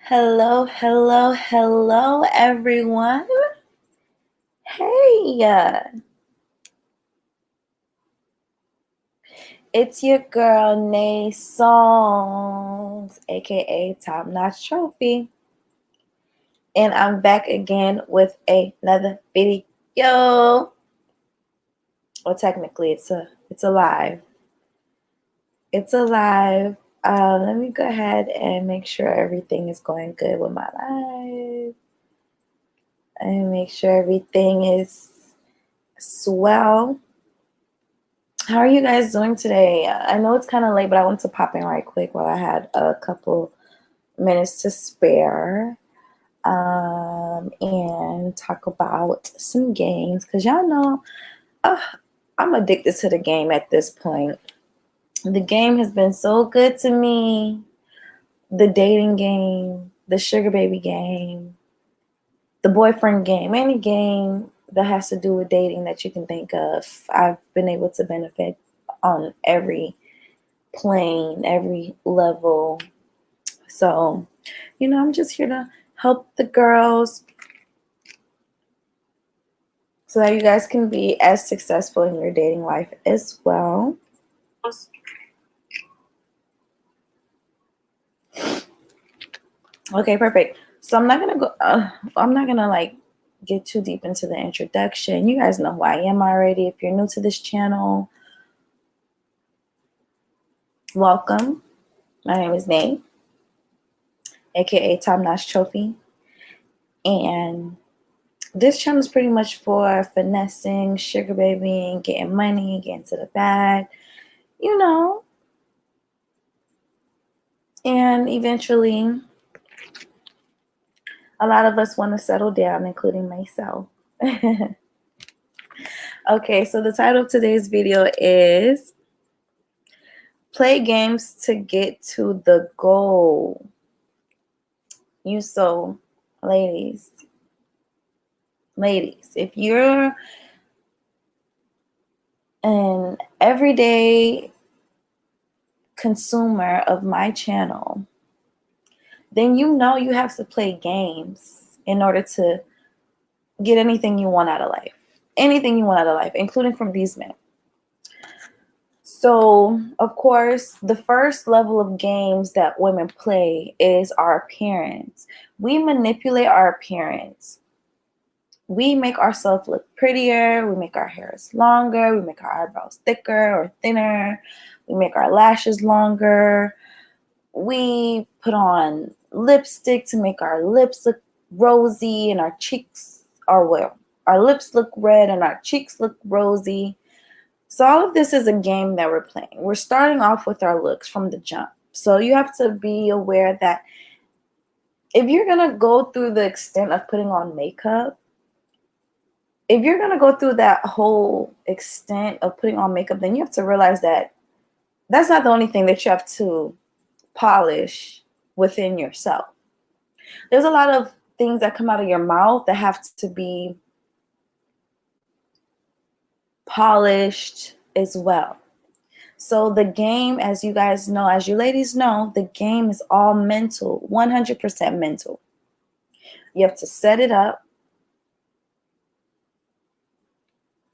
Hello, hello, hello, everyone. Hey, it's your girl, Nay Songs, aka Top Notch Trophy. And I'm back again with another video. Well, technically, it's a live. It's a live. Let me go ahead and make sure everything is going good with my live. And make sure everything is swell. How are you guys doing today? I know it's kind of late, but I wanted to pop in right quick while I had a couple minutes to spare and talk about some games because y'all know I'm addicted to the game at this point. The game has been so good to me. The dating game, the sugar baby game, the boyfriend game, any game that has to do with dating that you can think of, I've been able to benefit on every plane, every level. So, I'm just here to help the girls so that you guys can be as successful in your dating life as well. Okay, perfect. So I'm not gonna like get too deep into the introduction. You guys know who I am already. If you're new to this channel, welcome. My name is Nay, aka Top Notch Trophy, and this channel is pretty much for finessing, sugar babying, getting money, getting to the bag, and eventually a lot of us want to settle down, including myself. Okay, so the title of today's video is Play Games to Get to the Goal. Ladies, if you're an everyday consumer of my channel, then you have to play games in order to get anything you want out of life. Anything you want out of life, including from these men. So, of course, the first level of games that women play is our appearance. We manipulate our appearance. We make ourselves look prettier. We make our hairs longer. We make our eyebrows thicker or thinner. We make our lashes longer. We put on lipstick to make our lips look rosy and our lips look red and our cheeks look rosy. So all of this is a game that we're playing. We're starting off with our looks from the jump. So you have to be aware that if you're going to go through the extent of putting on makeup, if you're going to go through that whole extent of putting on makeup, then you have to realize that that's not the only thing that you have to polish within yourself. There's a lot of things that come out of your mouth that have to be polished as well. So the game, as you guys know, as you ladies know, the game is all mental, 100% mental. You have to set it up.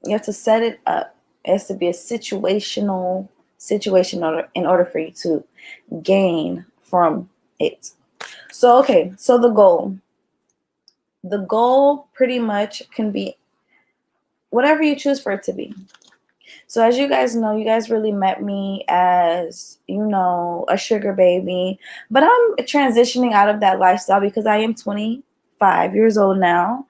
You have to set it up. It has to be a situational situation in order for you to gain from it. So, okay, so the goal pretty much can be whatever you choose for it to be. So as you guys know, you guys really met me as, a sugar baby. But I'm transitioning out of that lifestyle because I am 25 years old now.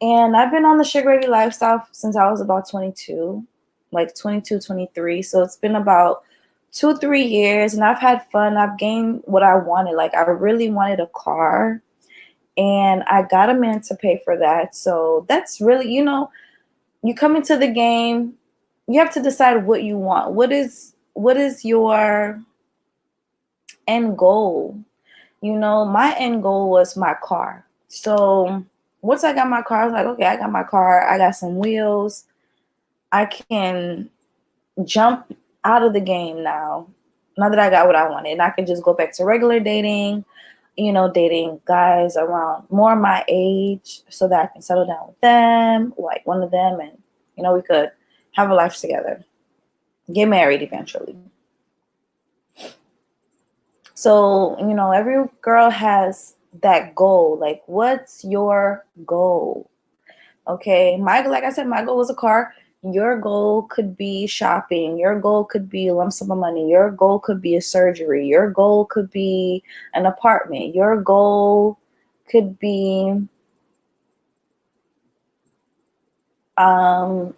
And I've been on the sugar baby lifestyle since I was about 22, like 22, 23. So it's been about 2-3 years and I've had fun. I've gained what I wanted. Like I really wanted a car and I got a man to pay for that. So that's really, you come into the game, you have to decide what you want. What is your end goal? My end goal was my car. So once I got my car, I was like, okay, I got my car. I got some wheels. I can jump out of the game now. Now that I got what I wanted, and I can just go back to regular dating. dating guys around more my age so that I can settle down with them, like one of them, and we could have a life together, get married eventually. So, every girl has that goal. Like, what's your goal? Okay, like I said, my goal was a car. Your goal could be shopping. Your goal could be a lump sum of money. Your goal could be a surgery. Your goal could be an apartment. Your goal could be an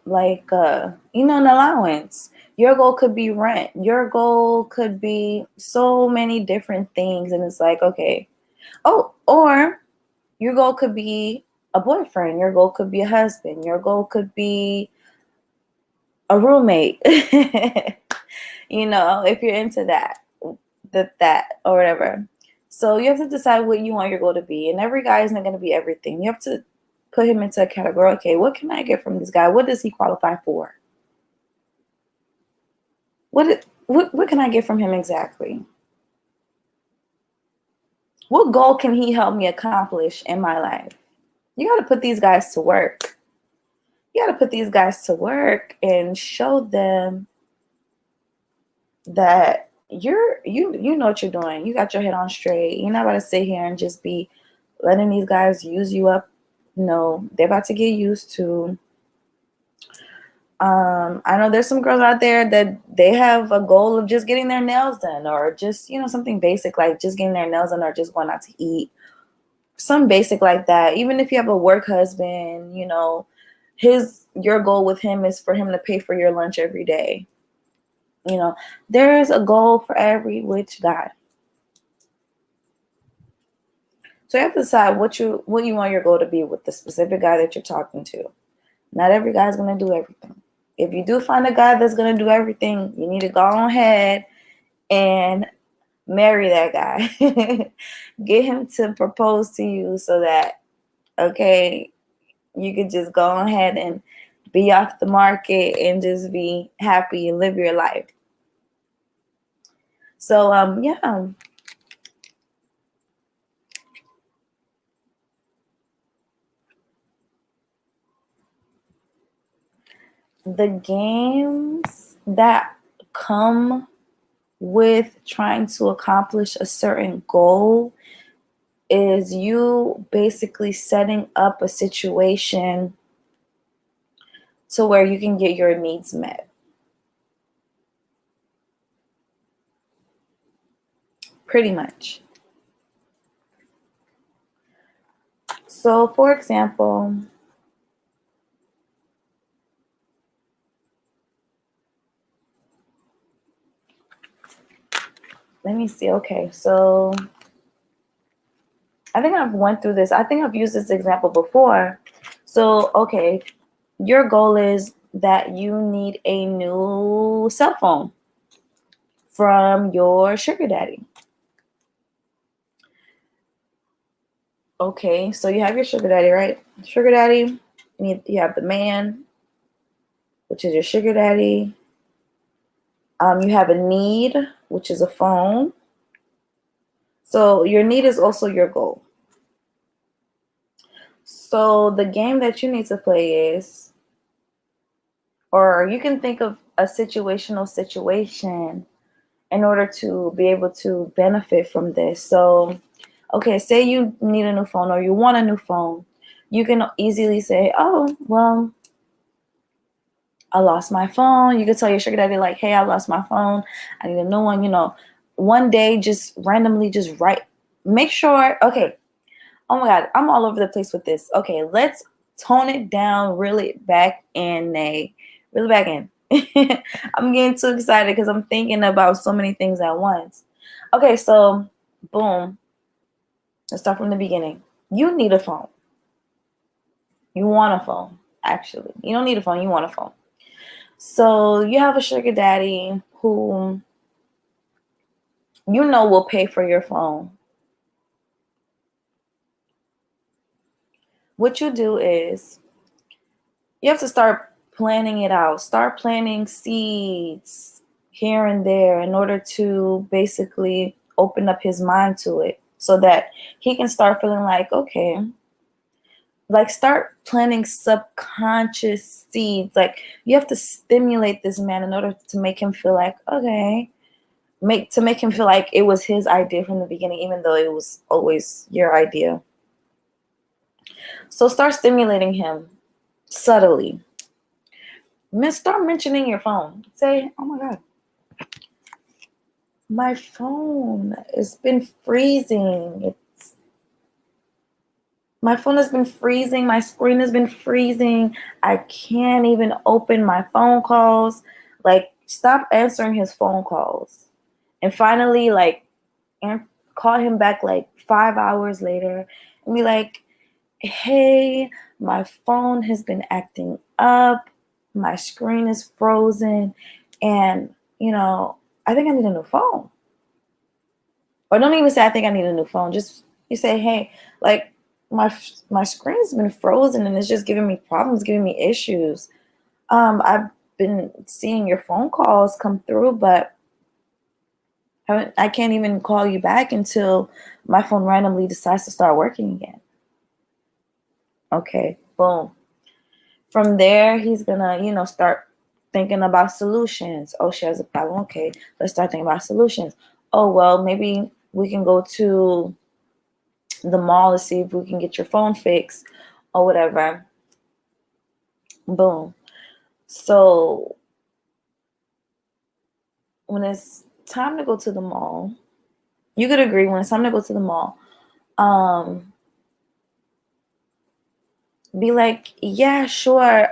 allowance. Your goal could be rent. Your goal could be so many different things. And it's like, okay. Oh, or your goal could be a boyfriend. Your goal could be a husband. Your goal could be a roommate. If you're into that or whatever. So you have to decide what you want your goal to be. And every guy isn't going to be everything. You have to put him into a category. Okay, what can I get from this guy? What does he qualify for? What can I get from him exactly? What goal can he help me accomplish in my life? You got to put these guys to work. You got to put these guys to work and show them that you know what you're doing. You got your head on straight. You're not about to sit here and just be letting these guys use you up. No, they're about to get used to. I know there's some girls out there that they have a goal of just getting their nails done, or just something basic like just getting their nails done, or just going out to eat. Some basic like that. Even if you have a work husband, your goal with him is for him to pay for your lunch every day. There's a goal for every which guy. So you have to decide what you want your goal to be with the specific guy that you're talking to. Not every guy is going to do everything. If you do find a guy that's going to do everything, you need to go on ahead and marry that guy. Get him to propose to you so that, okay, you could just go on ahead and be off the market and just be happy and live your life. So, yeah. The games that come with trying to accomplish a certain goal is you basically setting up a situation to where you can get your needs met. Pretty much. So, for example, let me see. Okay, so I think I've went through this. I think I've used this example before. So, okay, your goal is that you need a new cell phone from your sugar daddy. Okay, so you have your sugar daddy, right? Sugar daddy, you have the man, which is your sugar daddy. You have a need, which is a phone. So your need is also your goal. So the game that you need to play is, or you can think of a situational situation in order to be able to benefit from this. So, okay, say you need a new phone or you want a new phone. You can easily say, oh, well, I lost my phone. You can tell your sugar daddy, like, hey, I lost my phone. I need a new one. One day, just randomly, just write. Make sure, okay. Oh my God, I'm all over the place with this. Okay, let's tone it down really back in. I'm getting too excited because I'm thinking about so many things at once. Okay, so boom. Let's start from the beginning. You need a phone. You want a phone, actually. You don't need a phone, you want a phone. So you have a sugar daddy who will pay for your phone. What you do is you have to start planning it out. Start planting seeds here and there in order to basically open up his mind to it. so that he can start feeling like, okay, like start planting subconscious seeds. Like you have to stimulate this man in order to make him feel like, okay, make him feel like it was his idea from the beginning, even though it was always your idea. So start stimulating him subtly. Start mentioning your phone. Say, oh my God, my phone has been freezing. My phone has been freezing. My screen has been freezing. I can't even open my phone calls. Like, stop answering his phone calls. And finally, like, call him back like 5 hours later and be like, hey, my phone has been acting up. My screen is frozen. And, I think I need a new phone. Or don't even say, I think I need a new phone. Just, you say, hey, like, my screen's been frozen and it's just giving me problems, giving me issues. I've been seeing your phone calls come through, but I can't even call you back until my phone randomly decides to start working again. Okay, boom. From there, he's gonna, start thinking about solutions. Oh, she has a problem. Okay, let's start thinking about solutions. Oh, well, maybe we can go to the mall to see if we can get your phone fixed or whatever. Boom. So when it's time to go to the mall, you could agree when it's time to go to the mall, be like, yeah, sure.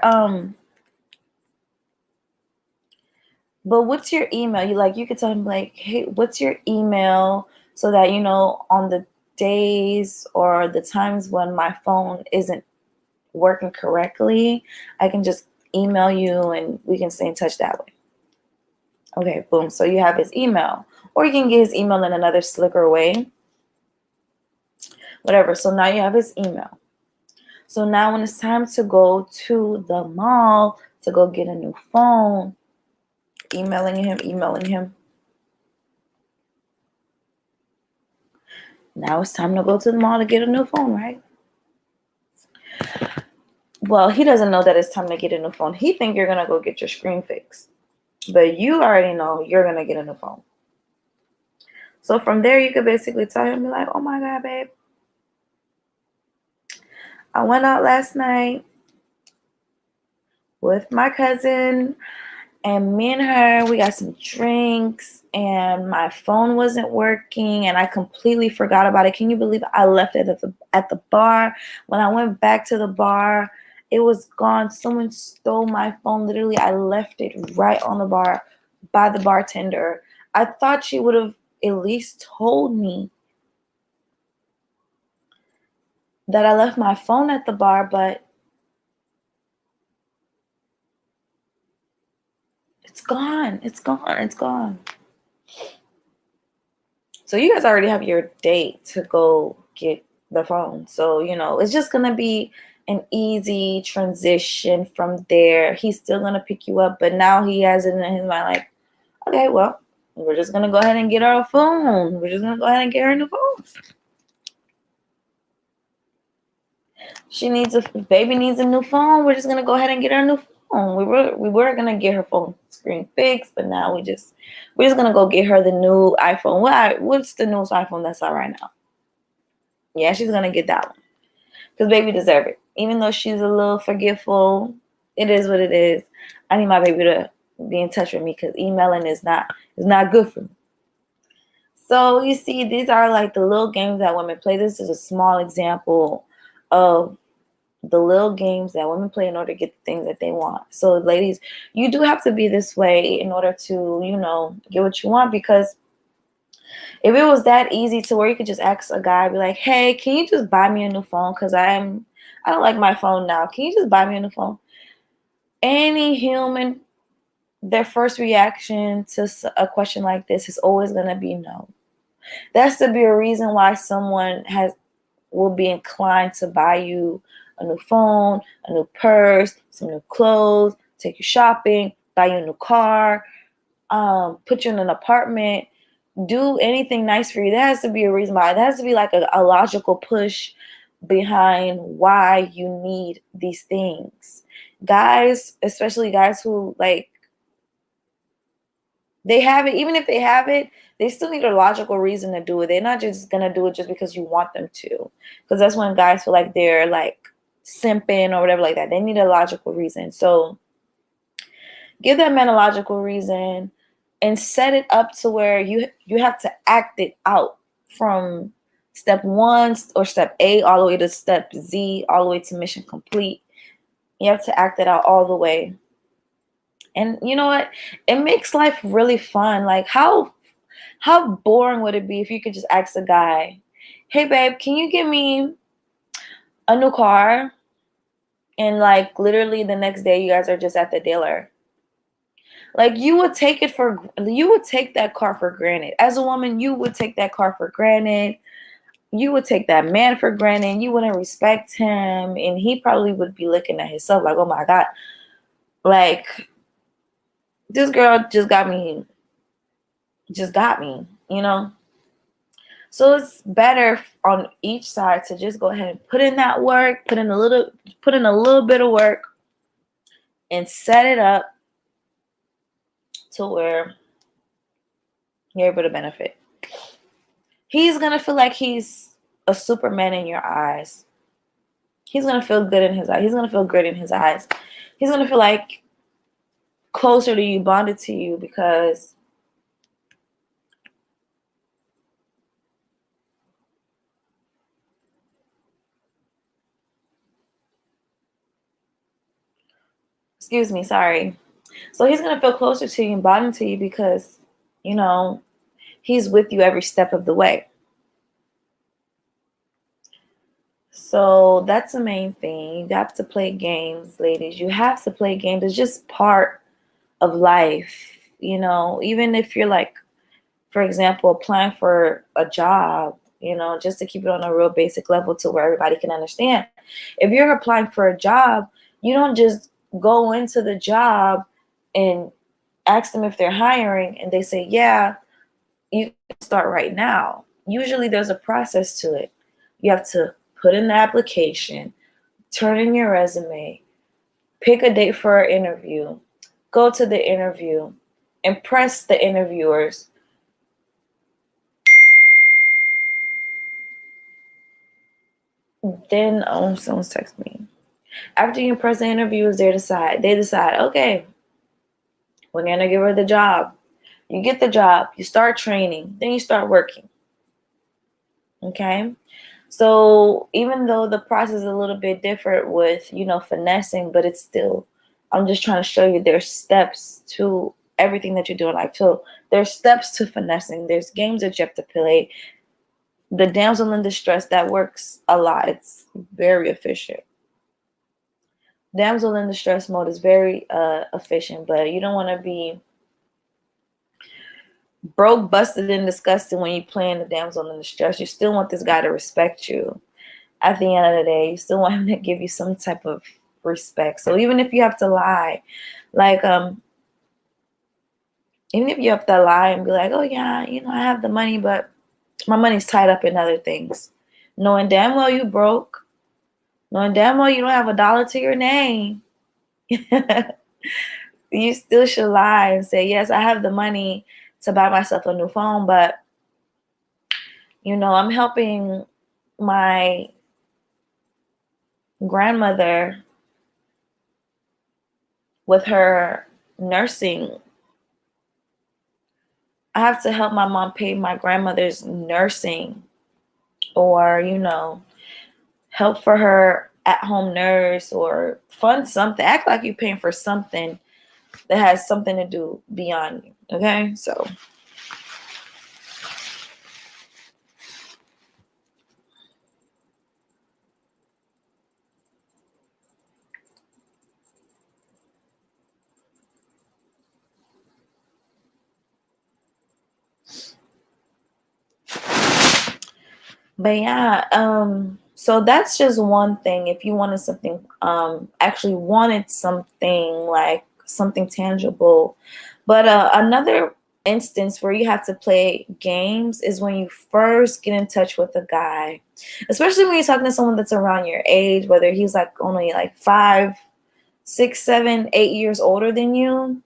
But what's your email? You could tell him like, hey, what's your email? So that, on the days or the times when my phone isn't working correctly, I can just email you and we can stay in touch that way. Okay, boom. So you have his email. Or you can get his email in another slicker way. Whatever. So now you have his email. So now when it's time to go to the mall to go get a new phone, emailing him. Now it's time to go to the mall to get a new phone, right? Well, he doesn't know that it's time to get a new phone. He think you're gonna go get your screen fixed, but you already know you're gonna get a new phone. So from there, you could basically tell him, be like, "Oh my God, babe, I went out last night with my cousin, and me and her, we got some drinks, and my phone wasn't working, and I completely forgot about it. Can you believe it? I left it at the bar. When I went back to the bar, it was gone. Someone stole my phone. Literally, I left it right on the bar by the bartender. I thought she would have at least told me that I left my phone at the bar, but it's gone. It's gone. It's gone." So you guys already have your date to go get the phone. So, it's just going to be an easy transition from there. He's still going to pick you up, but now he has it in his mind like, okay, well, we're just going to go ahead and get our phone. We're just going to go ahead and get her a new phone. Baby needs a new phone. We're just going to go ahead and get her a new phone. We were going to get her phone screen fixed, but now we're just going to go get her the new iPhone. What's the newest iPhone that's out right now? Yeah, she's going to get that one. Because baby deserve it. Even though she's a little forgetful, it is what it is. I need my baby to be in touch with me because emailing is not good for me. So you see, these are like the little games that women play. This is a small example of the little games that women play in order to get the things that they want. So ladies, you do have to be this way in order to, get what you want, because if it was that easy to where you could just ask a guy, be like, hey, can you just buy me a new phone? Because I don't like my phone now. Can you just buy me a new phone? Any human, their first reaction to a question like this is always going to be no. That's to be a reason why someone will be inclined to buy you a new phone, a new purse, some new clothes, take you shopping, buy you a new car, put you in an apartment, do anything nice for you, there has to be a reason why. There has to be like a logical push behind why you need these things. Guys, especially guys who like they have it, even if they have it, they still need a logical reason to do it. They're not just gonna do it just because you want them to. Because that's when guys feel like they're like simping or whatever like that. They need a logical reason. So give that man a logical reason and set it up to where you have to act it out from step 1 or step A all the way to step Z, all the way to mission complete. You have to act it out all the way. And you know what? It makes life really fun. Like how boring would it be if you could just ask a guy, "Hey babe, can you give me a new car?" And like literally the next day you guys are just at the dealer. Like you would take that car for granted. As a woman, you would take that car for granted. You would take that man for granted. You wouldn't respect him. And he probably would be looking at himself like, oh my God, like this girl just got me, you know? So it's better on each side to just go ahead and put in that work, put in a little bit of work and set it up to where you're able to benefit. He's going to feel like he's a Superman in your eyes. He's going to feel good in his eyes. He's going to feel great in his eyes. He's going to feel like closer to you, bonded to you, because excuse me, sorry. So he's going to feel closer to you and bonded to you because, you know, he's with you every step of the way. So that's the main thing. You have to play games, ladies. You have to play games. It's just part of life. You know, even if you're like, for example, applying for a job, you know, just to keep it on a real basic level to where everybody can understand. If you're applying for a job, you don't just go into the job and ask them if they're hiring and they say, yeah, you can start right now. Usually there's a process to it. You have to put in the application, turn in your resume, pick a date for an interview, go to the interview, impress the interviewers. Then someone's text me. After you impress the interviewers, they decide, okay, we're gonna give her the job. You get the job, you start training, then you start working. Okay? So even though the process is a little bit different with, you know, finessing, but it's still, I'm just trying to show you there's steps to everything that you do in life. So there's steps to finessing. There's games that you have to play. The damsel in distress, that works a lot. It's very efficient. Damsel in distress mode is very efficient, but you don't want to be broke, busted, and disgusted when you playing the damsel in distress. You still want this guy to respect you. At the end of the day, you still want him to give you some type of respect. So even if you have to lie, like even if you have to lie and be like, oh yeah, you know, I have the money, but my money's tied up in other things, knowing damn well you broke, knowing damn well you don't have $1 to your name, you still should lie and say, yes, I have the money to buy myself a new phone, but you know, I'm helping my grandmother with her nursing. I have to help my mom pay my grandmother's nursing, or, you know, help for her at-home nurse, or fund something. Act like you're paying for something that has something to do beyond you. Okay? So but yeah, so that's just one thing. If you wanted something, actually wanted something like something tangible. But another instance where you have to play games is when you first get in touch with a guy, especially when you're talking to someone that's around your age, whether he's like only like 5, 6, 7, 8 years older than you.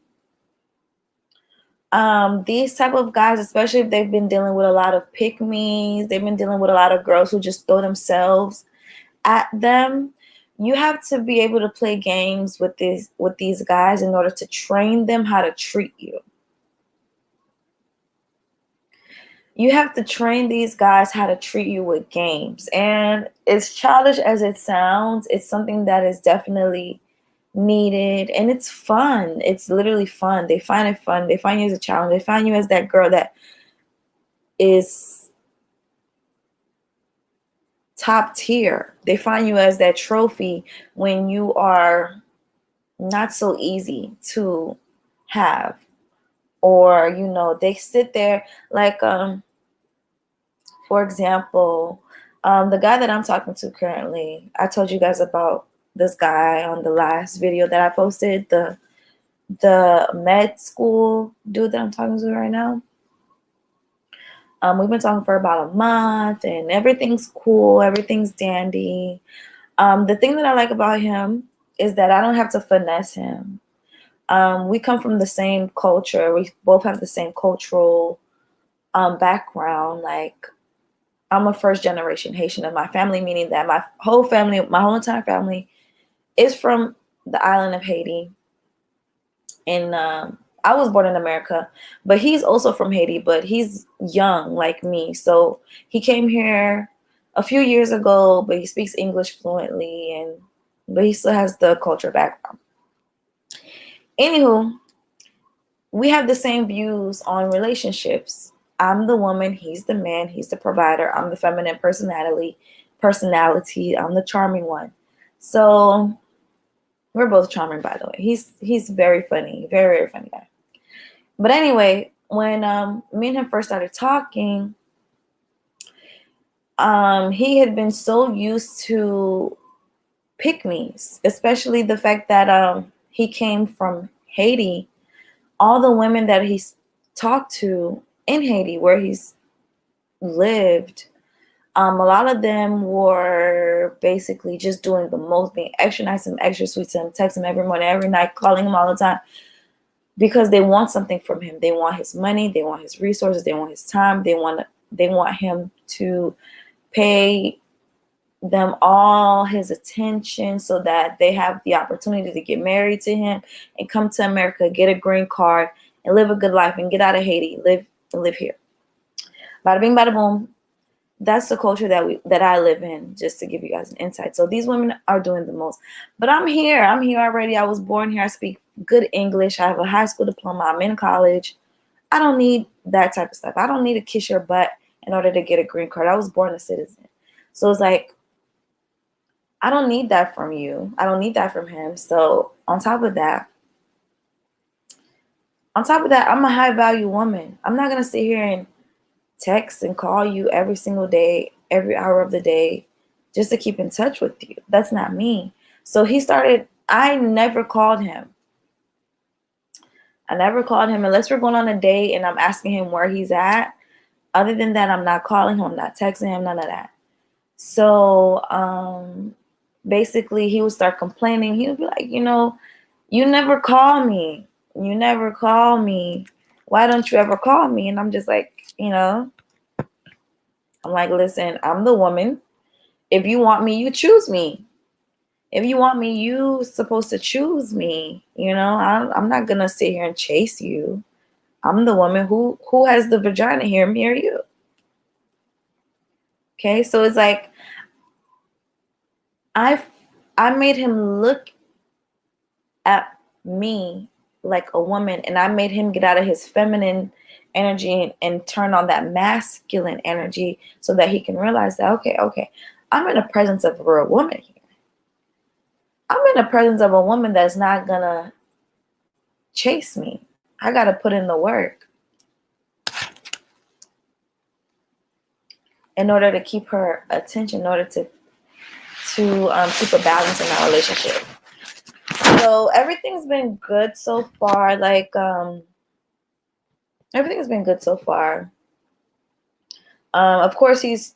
These type of guys, especially if they've been dealing with a lot of pick-me's, they've been dealing with a lot of girls who just throw themselves at them. You have to be able to play games with these guys in order to train them how to treat you. You have to train these guys how to treat you with games. And as childish as it sounds, it's something that is definitely needed, and it's fun. It's literally fun. They find it fun. They find you as a challenge. They find you as that girl that is top tier. They find you as that trophy when you are not so easy to have. Or, they sit there like, for example, the guy that I'm talking to currently, I told you guys about this guy on the last video that I posted, the med school dude that I'm talking to right now. We've been talking for about a month, and everything's cool, everything's dandy. The thing that I like about him is that I don't have to finesse him. We come from the same culture. We both have the same cultural background. Like, I'm a first generation Haitian of my family, meaning that my whole entire family is from the island of Haiti. And I was born in America, but he's also from Haiti, but he's young like me. So he came here a few years ago, but he speaks English fluently, but he still has the culture background. Anywho, we have the same views on relationships. I'm the woman, he's the man, he's the provider. I'm the feminine personality. I'm the charming one. So we're both charming, by the way. He's very funny, very, very funny guy. But anyway, when me and him first started talking, he had been so used to pick-me's, especially the fact that he came from Haiti. All the women that he's talked to in Haiti, where he's lived, a lot of them were basically just doing the most, being extra nice and extra sweet to him, text him every morning, every night, calling him all the time, because they want something from him. They want his money, they want his resources, they want his time, they want him to pay them all his attention so that they have the opportunity to get married to him and come to America, get a green card, and live a good life and get out of Haiti, live here. Bada bing, bada boom. That's the culture that I live in, just to give you guys an insight. So these women are doing the most. But I'm here already. I was born here. I speak good English. I have a high school diploma. I'm in college. I don't need that type of stuff. I don't need to kiss your butt in order to get a green card. I was born a citizen. So it's like, I don't need that from you. I don't need that from him. So on top of that, I'm a high value woman. I'm not going to sit here and text and call you every single day, every hour of the day, just to keep in touch with you. That's not me. So I never called him. Unless we're going on a date and I'm asking him where he's at. Other than that, I'm not calling him, I'm not texting him, none of that. So basically he would start complaining. He would be like, you never call me. You never call me. Why don't you ever call me? And I'm just like, I'm like, listen, I'm the woman. If you want me, you choose me. If you want me, you supposed to choose me. I'm not gonna sit here and chase you. I'm the woman who has the vagina here, me or you. Okay, so it's like I made him look at me like a woman, and I made him get out of his feminine energy and turn on that masculine energy so that he can realize that, okay, I'm in the presence of a real woman here. I'm in the presence of a woman that's not gonna chase me. I gotta put in the work in order to keep her attention, in order to keep a balance in our relationship. So everything's been good so far. Like Everything has been good so far. Of course, he's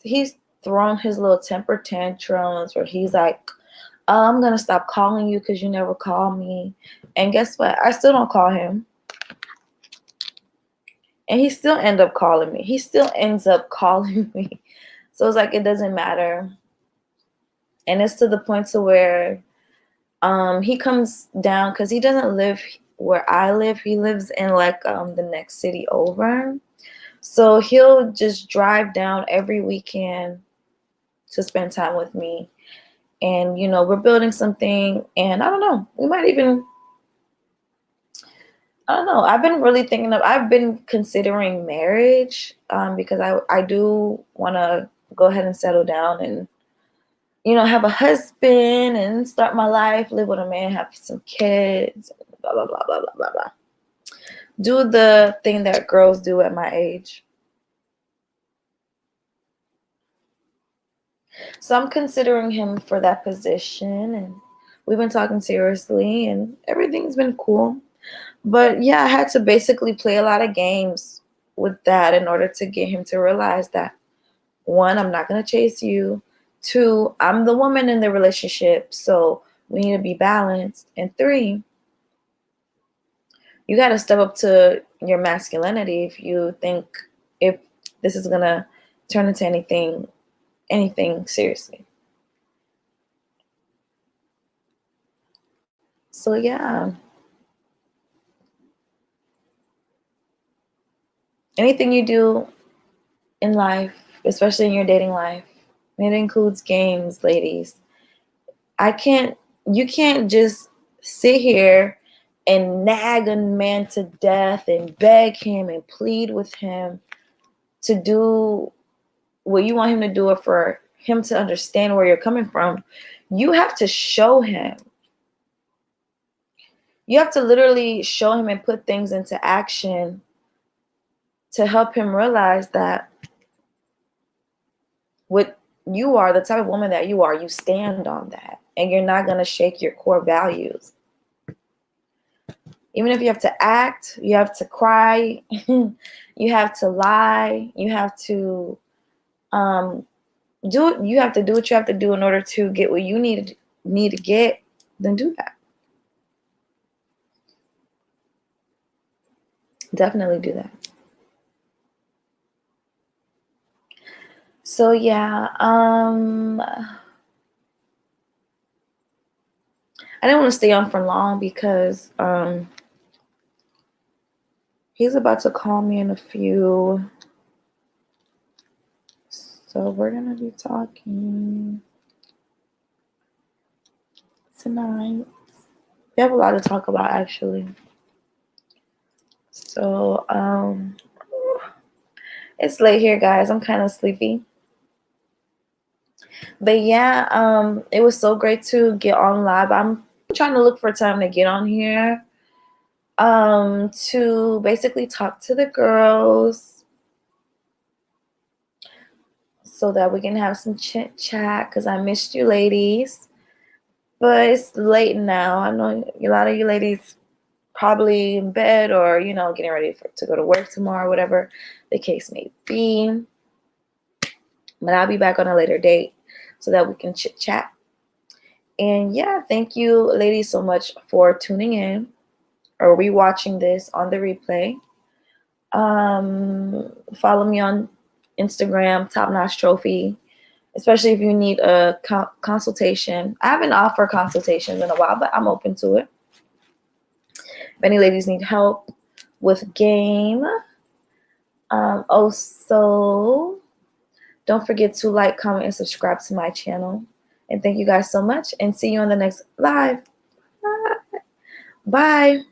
thrown his little temper tantrums where he's like, I'm gonna stop calling you because you never call me. And guess what? I still don't call him. And he still ends up calling me. He still ends up calling me. So it's like it doesn't matter. And it's to the point to where he comes down because he doesn't live where I live. He lives in like the next city over. So he'll just drive down every weekend to spend time with me. And we're building something, and I don't know, we might even, I don't know, I've been considering marriage, because I do want to go ahead and settle down and have a husband and start my life, live with a man, have some kids, blah blah blah blah blah blah blah. Do the thing that girls do at my age. So I'm considering him for that position, and we've been talking seriously, and everything's been cool. But yeah, I had to basically play a lot of games with that in order to get him to realize that, one, I'm not going to chase you. Two, I'm the woman in the relationship, so we need to be balanced. And three, you got to step up to your masculinity if you think if this is going to turn into anything seriously. So yeah, anything you do in life, especially in your dating life, it includes games, ladies. I can't, you can't just sit here and nag a man to death and beg him and plead with him to do what you want him to do, or for him to understand where you're coming from. You have to show him. You have to literally show him and put things into action to help him realize that what you are, the type of woman that you are, you stand on that. And you're not going to shake your core values. Even if you have to act, you have to cry, you have to lie, you have to you have to do what you have to do in order to get what you need to get, then do that. Definitely do that. So yeah, I didn't want to stay on for long because he's about to call me in a few. So we're gonna be talking tonight. We have a lot to talk about, actually. So it's late here, guys. I'm kind of sleepy. But yeah, it was so great to get on live. I'm trying to look for time to get on here, to basically talk to the girls so that we can have some chit chat, because I missed you ladies. But it's late now. I know a lot of you ladies probably in bed, or getting ready to go to work tomorrow, whatever the case may be. But I'll be back on a later date so that we can chit chat. And yeah, thank you ladies so much for tuning in or rewatching this on the replay. Follow me on Instagram, Top Notch Trophy, especially if you need a consultation. I haven't offered consultations in a while, but I'm open to it. If any ladies need help with game, also don't forget to like, comment, and subscribe to my channel. And thank you guys so much, and see you on the next live. Bye.